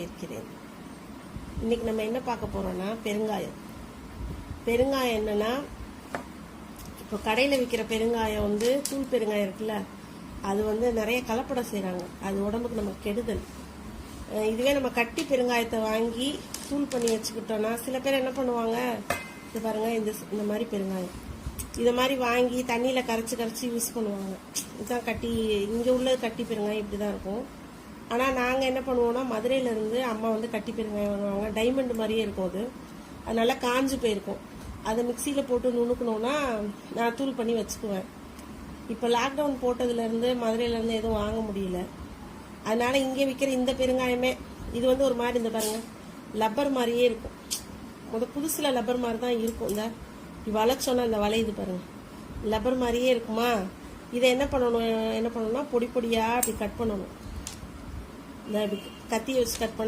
வரவேற்கிறேன். இன்னைக்கு நம்ம என்ன பார்க்க போறோம்னா பெருங்காயம். பெருங்காயம் என்னன்னா, இப்போ கடையில் விற்கிற பெருங்காயம் வந்து தூள் பெருங்காயம் இருக்குல்ல, அது வந்து நிறைய கலப்படம் செய்கிறாங்க. அது உடம்புக்கு நமக்கு கெடுதல். இதுவே நம்ம கட்டி பெருங்காயத்தை வாங்கி தூள் பண்ணி வச்சுக்கிட்டோம்னா, சில பேர் என்ன பண்ணுவாங்க, இது பாருங்க, இந்த மாதிரி பெருங்காயம் இதை மாதிரி வாங்கி தண்ணியில் கரைச்சி யூஸ் பண்ணுவாங்க. இதுதான் கட்டி, இங்கே உள்ள கட்டி பெருங்காயம் இப்படி தான் இருக்கும். ஆனால் நாங்கள் என்ன பண்ணுவோம்னா, மதுரையிலேருந்து அம்மா வந்து கட்டி பெருங்காயம் வாங்குவாங்க. டைமண்ட் மாதிரியே இருக்கும். அது நல்லா காஞ்சு போயிருக்கும். அதை மிக்சியில் போட்டு நுணுக்கணும்னா நான் தூள் பண்ணி வச்சுக்குவேன். இப்போ லாக்டவுன் போட்டதுலேருந்து மதுரையிலேருந்து எதுவும் வாங்க முடியல. அதனால இங்கே விற்கிற இந்த பெருங்காயமே, இது வந்து ஒரு மாதிரி இந்த பாருங்க லப்பர் மாதிரியே இருக்கும். புதுசில் லப்பர் மாதிரி தான் இருக்கும். இந்த வளைச்சோன்னா இந்த வளையுது பாருங்க, லப்பர் மாதிரியே இருக்குமா. இதை என்ன பண்ணணும்னா பொடி பொடியாக அப்படி கட் பண்ணணும். இந்த கத்தியை வச்சு கட் பண்ண